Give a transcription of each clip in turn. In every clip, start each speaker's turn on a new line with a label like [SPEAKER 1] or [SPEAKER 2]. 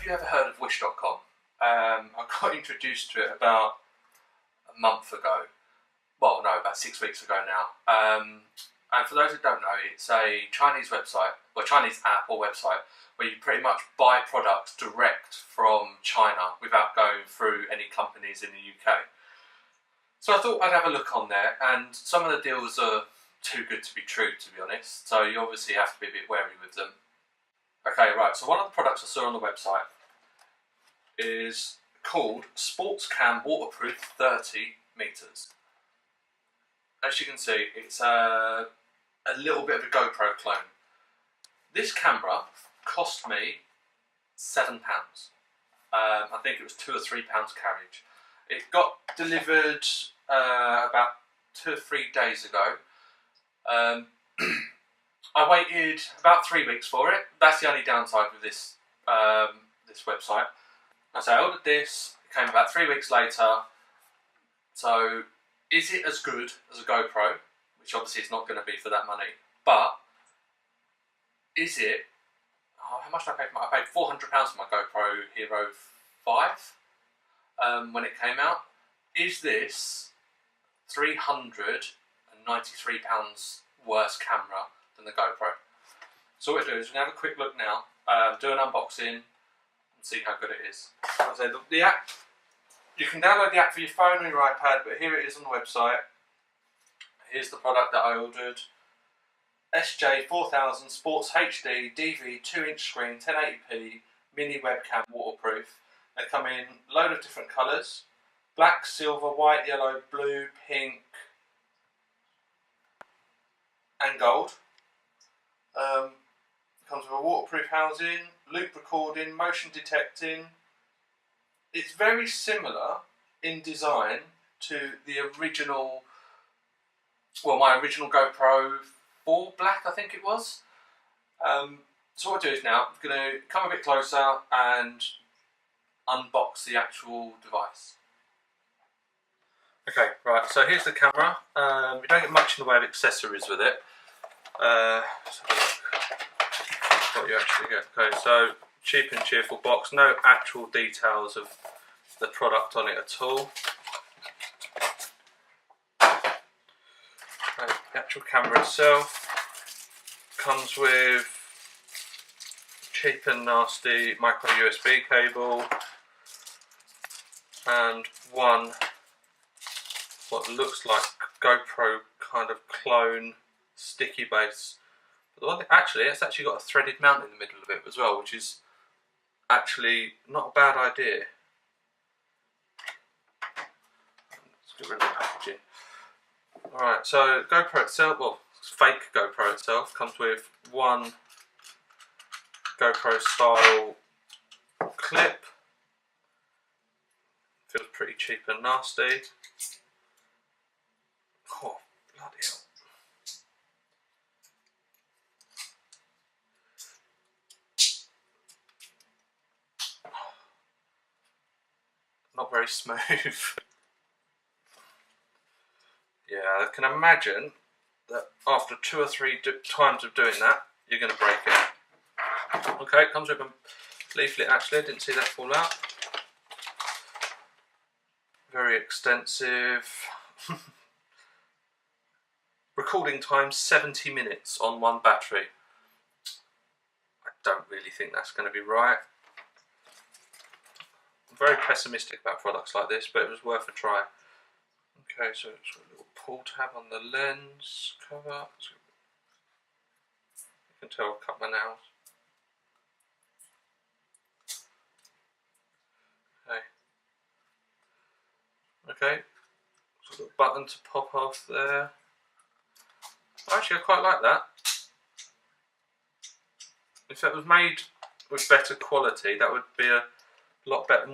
[SPEAKER 1] have you ever heard of Wish.com? I got introduced to it about a month ago. Well, no, about 6 weeks ago now. And for those who don't know, it's a Chinese website, or Chinese app or website, where you pretty much buy products direct from China without going through any companies in the UK. So I thought I'd have a look on there, and some of the deals are too good to be true, to be honest. So you obviously have to be a bit wary with them. Okay, right, so one of the products I saw on the website is called Sports Cam Waterproof 30 meters. As you can see, it's a little bit of a GoPro clone. This camera cost me £7. I think it was £2 or £3 carriage. It got delivered about 2 or 3 days ago. I waited about 3 weeks for it. That's the only downside with this this website. I ordered this, it came about 3 weeks later. So is it as good as a GoPro? Which obviously it's not going to be for that money. But is it, how much did I pay for I paid £400 for my GoPro Hero 5 when it came out. Is this £393 worse camera than the GoPro? So what we'll do is we're going to have a quick look now, do an unboxing and see how good it is. So the app, you can download the app for your phone or your iPad, but here it is on the website. Here's the product that I ordered. SJ4000 Sports HD DV 2-inch screen 1080p mini webcam waterproof. They come in a load of different colours: black, silver, white, yellow, blue, pink and gold. Comes with a waterproof housing, loop recording, motion detecting. It's very similar in design to the original, well, my original GoPro 4 Black, I think it was. So what I'll do is now, I'm going to come a bit closer and unbox the actual device. Okay, right, so here's the camera. You don't get much in the way of accessories with it. Let's have a look what you actually get. Okay, so cheap and cheerful box, no actual details of the product on it at all. Okay, the actual camera itself comes with cheap and nasty micro USB cable and one what looks like GoPro kind of clone sticky base. But the one thing, actually, it's actually got a threaded mount in the middle of it as well, which is actually not a bad idea. Let's get rid of the packaging. Alright, so GoPro itself, well, fake GoPro itself, comes with one GoPro style clip. Feels pretty cheap and nasty. Oh, bloody hell. Not very smooth. Yeah, I can imagine that after 2 or 3 times of doing that, you're going to break it. Okay, it comes with a leaflet actually, I didn't see that fall out. Very extensive. Recording time 70 minutes on one battery. I don't really think that's going to be right. I'm very pessimistic about products like this, but it was worth a try. Okay, so it's got a little pull tab on the lens cover. You can tell I've cut my nails. Okay, so a button to pop off there. Actually, I quite like that. If that was made with better quality, that would be a lot better,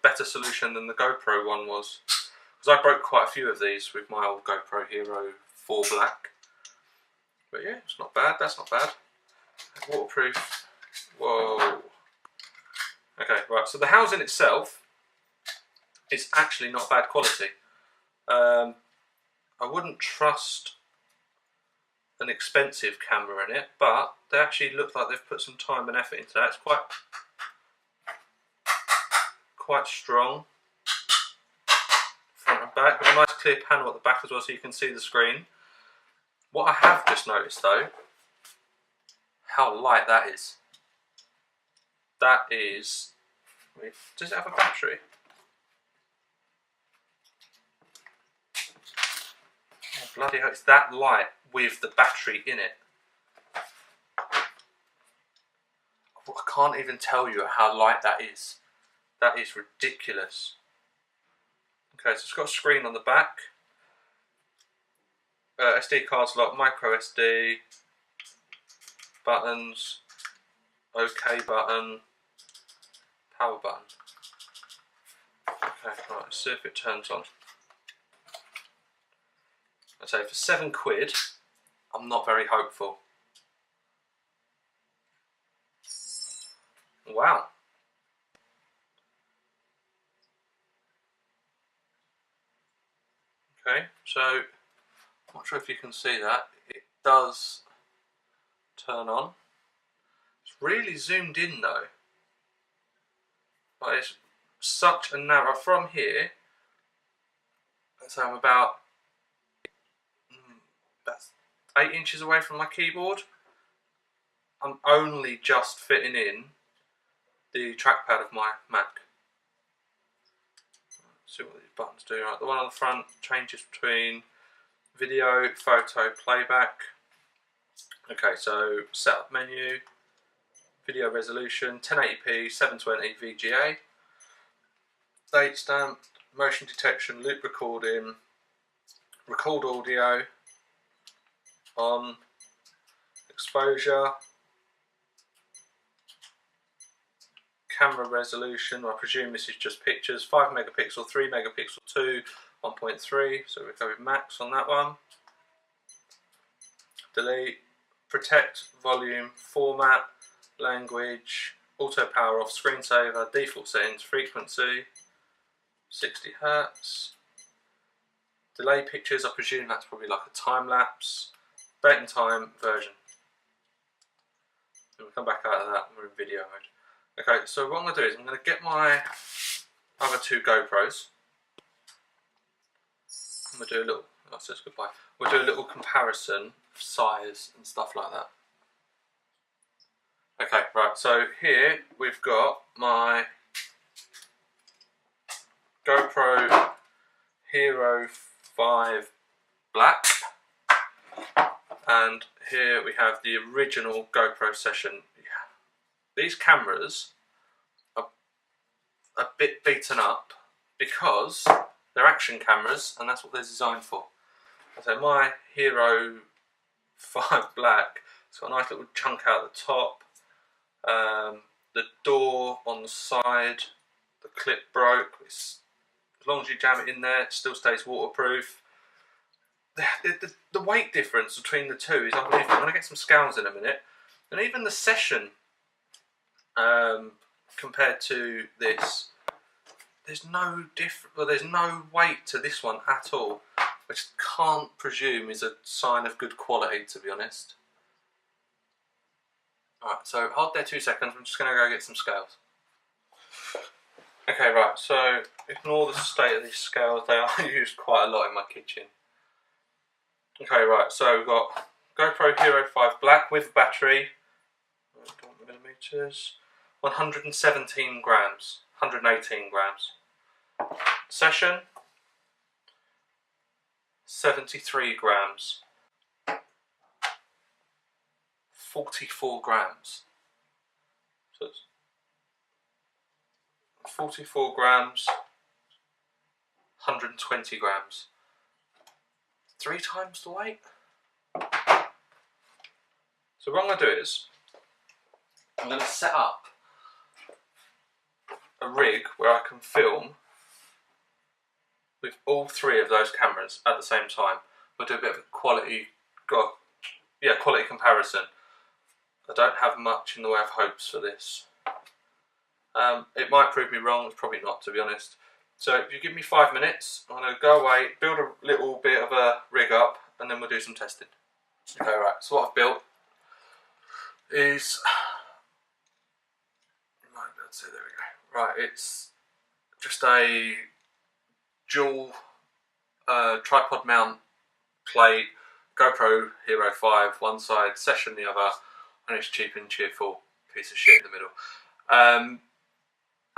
[SPEAKER 1] better solution than the GoPro one was. Because I broke quite a few of these with my old GoPro Hero 4 Black. But yeah, it's not bad. That's not bad. Waterproof. Whoa. Okay, right. So the housing itself is actually not bad quality. I wouldn't trust an expensive camera in it, but they actually look like they've put some time and effort into that. It's quite quite strong. Front and back. Got a nice clear panel at the back as well so you can see the screen. What I have just noticed though, how light that is. That is... Does it have a battery? Oh, bloody hell, it's that light with the battery in it. I can't even tell you how light that is. That is ridiculous. Okay, so it's got a screen on the back. SD card slot, micro SD, buttons, OK button, power button. Okay, right, let's see if it turns on. I'd say for £7, I'm not very hopeful. Wow. Okay, so I'm not sure if you can see that. It does turn on. It's really zoomed in though. But it's such a narrow, from here, so I'm about 8 inches away from my keyboard. I'm only just fitting in the trackpad of my Mac. Let's see what these buttons do. Right, the one on the front changes between video, photo, playback. Okay, so setup menu, video resolution, 1080p, 720 VGA, date stamp, motion detection, loop recording, record audio, on, exposure, camera resolution, I presume this is just pictures, 5 megapixel, 3 megapixel 2, 1.3, so we go with max on that one. Delete, protect, volume, format, language, auto power off, screensaver, default settings, frequency, 60 Hz. Delay pictures, I presume that's probably like a time lapse. Date and time version. And we'll come back out of that when we're in video mode. Okay, so what I'm going to do is I'm going to get my other 2 GoPros. I'm going to do a little, that says goodbye. We'll do a little comparison of size and stuff like that. Okay, right, so here we've got my GoPro Hero 5 Black, and here we have the original GoPro Session. These cameras are a bit beaten up because they're action cameras and that's what they're designed for. So my Hero 5 Black, it's got a nice little chunk out the top. The door on the side, the clip broke. As long as you jam it in there, it still stays waterproof. The weight difference between the two is unbelievable. I'm going to get some scales in a minute. And even the Session, compared to this, there's no weight to this one at all, which I can't presume is a sign of good quality, to be honest. Alright, so hold there 2 seconds, I'm just going to go get some scales. Okay, right, so ignore the state of these scales, they are used quite a lot in my kitchen. Okay, right, so we've got GoPro Hero 5 Black with battery, millimeters, 117 grams, 118 grams. Session, 73 grams. 44 grams. So it's 44 grams, 120 grams. 3 times the weight. So what I'm going to do is, I'm going to set up a rig where I can film with all 3 of those cameras at the same time. We'll do a bit of a quality comparison. I don't have much in the way of hopes for this. It might prove me wrong, it's probably not, to be honest. So if you give me 5 minutes, I'm going to go away, build a little bit of a rig up, and then we'll do some testing. Okay, right, so what I've built is... there we go. Right, it's just a dual tripod mount plate, GoPro Hero 5 one side, Session the other, and it's cheap and cheerful piece of shit in the middle. I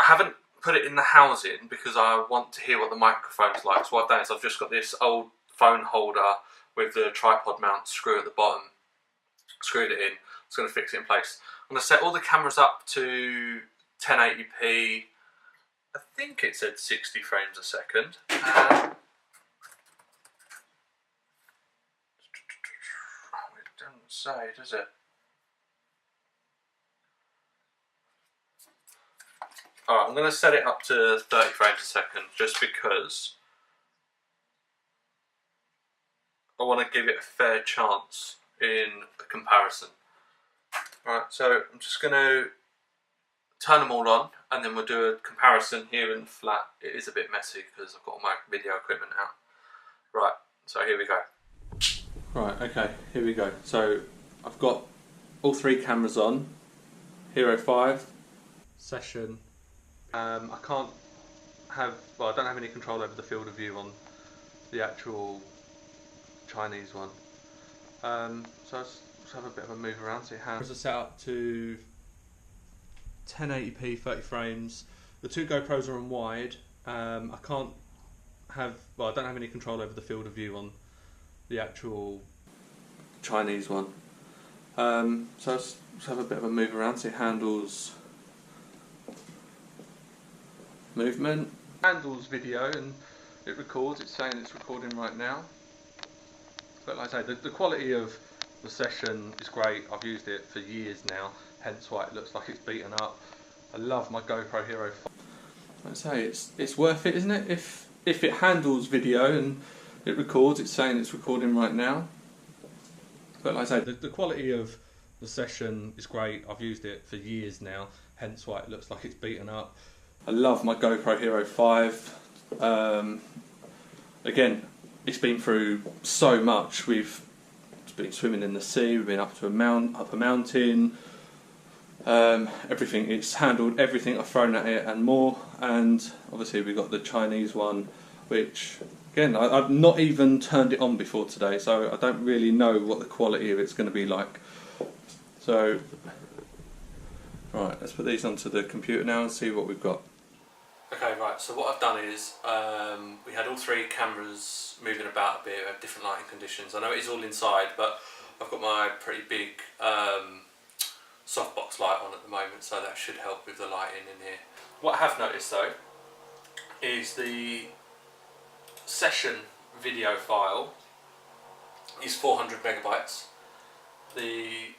[SPEAKER 1] haven't put it in the housing because I want to hear what the microphone's like. So what I've done is I've just got this old phone holder with the tripod mount screw at the bottom, screwed it in. It's going to fix it in place. I'm going to set all the cameras up to 1080p. I think it said 60 frames a second. It doesn't say, does it? Alright, I'm going to set it up to 30 frames a second just because I want to give it a fair chance in the comparison. Alright, so I'm just going to turn them all on and then we'll do a comparison here in the flat. It is a bit messy because I've got all my video equipment out. Right, so here we go. Right, okay, here we go. So I've got all three cameras on. Hero 5, Session. I can't have, well, I don't have any control over the field of view on the actual Chinese one. So let's have a bit of a move around, see how. Cameras are set up to 1080p, 30 frames. The two GoPros are on wide. I can't have, well, I don't have any control over the field of view on the actual Chinese one. So let's have a bit of a move around, see handles movement. Handles video and it records, it's saying it's recording right now. But like I say, the quality of the Session is great. I've used it for years now, hence why it looks like it's beaten up. I love my GoPro Hero 5. Like I say, it's worth it, isn't it? If it handles video and it records, it's saying it's recording right now. But like I say, the quality of the Session is great. I've used it for years now, hence why it looks like it's beaten up. I love my GoPro Hero 5. Again, it's been through so much. We've been swimming in the sea, we've been up a mountain, everything. It's handled everything I've thrown at it and more. And obviously we've got the Chinese one, which again I've not even turned it on before today, so I don't really know what the quality of it's going to be like. So right, let's put these onto the computer now and see what we've got. Okay, right, so what I've done is, we had all three cameras moving about a bit at different lighting conditions. I know it is all inside, but I've got my pretty big softbox light on at the moment, so that should help with the lighting in here. What I have noticed though, is the Session video file is 400 megabytes. The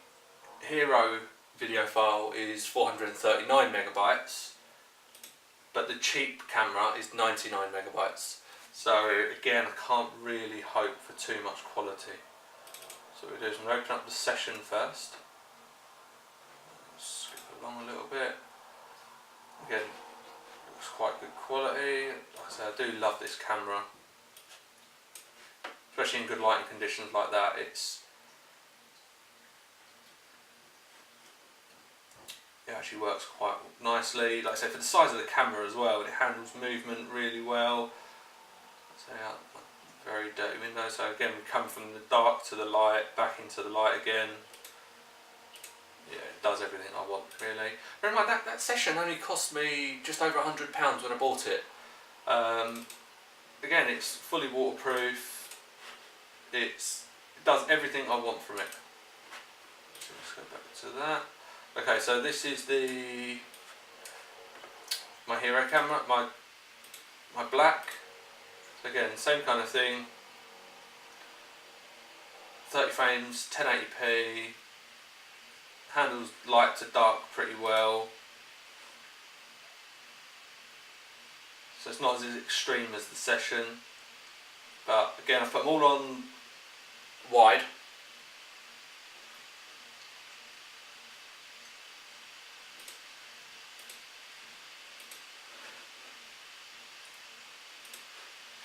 [SPEAKER 1] Hero video file is 439 megabytes. But the cheap camera is 99 megabytes. So again, I can't really hope for too much quality. So what we do is I'm going to open up the Session first. Skip along a little bit. Again, looks quite good quality. Like I say, I do love this camera. Especially in good lighting conditions like that. It actually works quite nicely. Like I say, for the size of the camera as well, it handles movement really well. So yeah, very dirty window. So again, we come from the dark to the light, back into the light again. Yeah, it does everything I want really. Bear in mind that Session only cost me just over £100 when I bought it. Again, it's fully waterproof. It does everything I want from it. So let's go back to that. Okay, so this is my Hero camera, my black. So again, same kind of thing. 30 frames, 1080p. Handles light to dark pretty well. So it's not as extreme as the Session. But again, I've put them all on wide.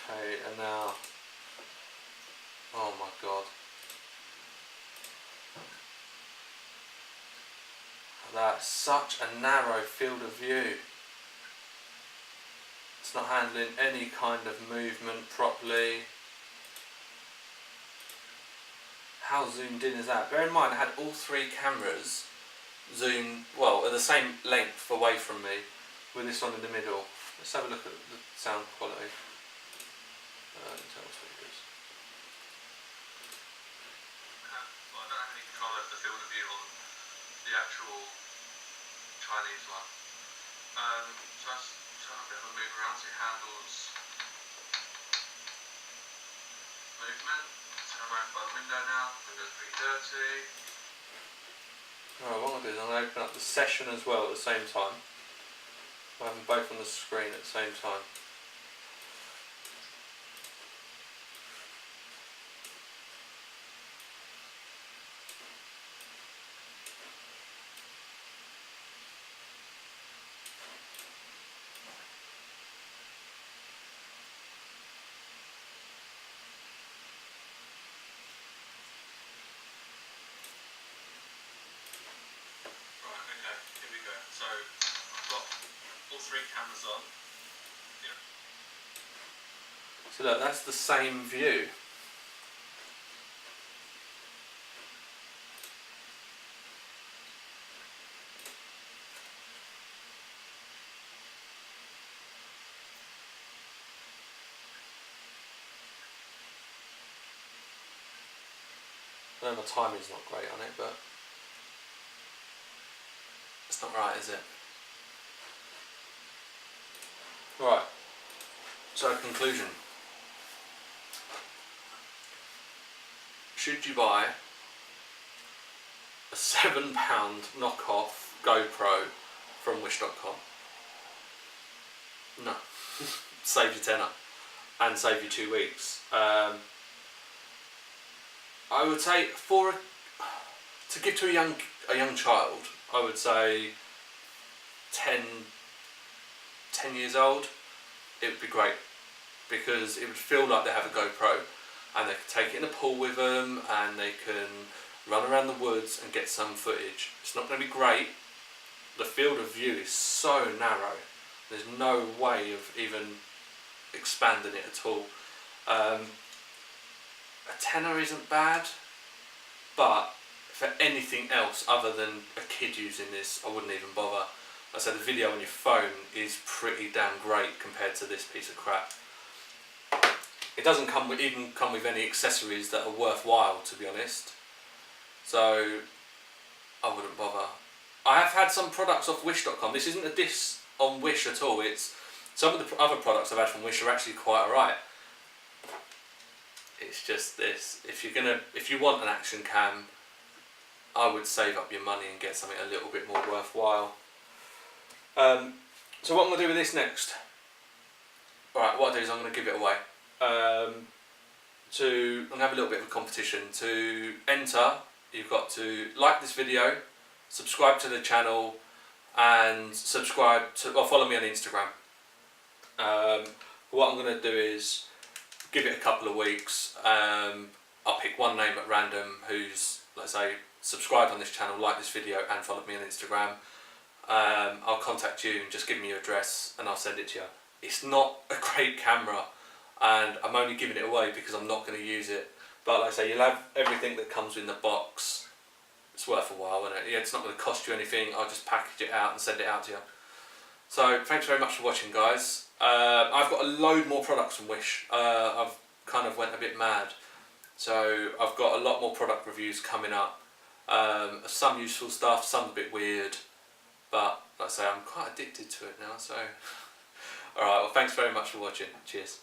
[SPEAKER 1] Okay, and now, oh my god, that's such a narrow field of view. It's not handling any kind of movement properly. How zoomed in is that? Bear in mind I had all three cameras zoomed, well, at the same length away from me, with this one in the middle. Let's have a look at the sound quality. Internal speakers.
[SPEAKER 2] Well, I don't have any control over the field of view on the actual Chinese one. So let's turn a bit of a move around so it handles movement. Turn around by the window now. Window's pretty dirty.
[SPEAKER 1] Alright, what I'll do is I'm going to open up the session as well at the same time. I have them both on the screen at the same time.
[SPEAKER 2] So I've got all three cameras on.
[SPEAKER 1] So look, that's the same view. I know my timing's not great on it, but it's not right, is it? Right, so conclusion. Should you buy a £7 knockoff GoPro from wish.com? No. Save you tenner and save you 2 weeks. I would say to give to a young child, I would say 10 years old, it would be great, because it would feel like they have a GoPro and they can take it in a pool with them and they can run around the woods and get some footage. It's not going to be great. The field of view is so narrow. There's no way of even expanding it at all. A tenner isn't bad, but for anything else other than a kid using this, I wouldn't even bother. Like I said, the video on your phone is pretty damn great compared to this piece of crap. It doesn't even come with any accessories that are worthwhile, to be honest. So I wouldn't bother. I have had some products off wish.com. This isn't a diss on Wish at all. It's some of the other products I've had from Wish are actually quite alright. It's just this. If you want an action cam, I would save up your money and get something a little bit more worthwhile. So what I'm going to do with this next? Alright, what I'll do is I'm going to give it away. I'm going to have a little bit of a competition. To enter, you've got to like this video, subscribe to the channel, and follow me on Instagram. What I'm going to do is give it a couple of weeks. I'll pick one name at random who's, let's say, subscribed on this channel, like this video, and followed me on Instagram. I'll contact you and just give me your address and I'll send it to you. It's not a great camera and I'm only giving it away because I'm not going to use it. But like I say, you'll have everything that comes in the box. It's worth a while, isn't it? Yeah, it's not going to cost you anything. I'll just package it out and send it out to you. So thanks very much for watching, guys. I've got a load more products from Wish. I've kind of went a bit mad. So I've got a lot more product reviews coming up. Some useful stuff, some a bit weird. But like I say, I'm quite addicted to it now. So alright, well thanks very much for watching. Cheers.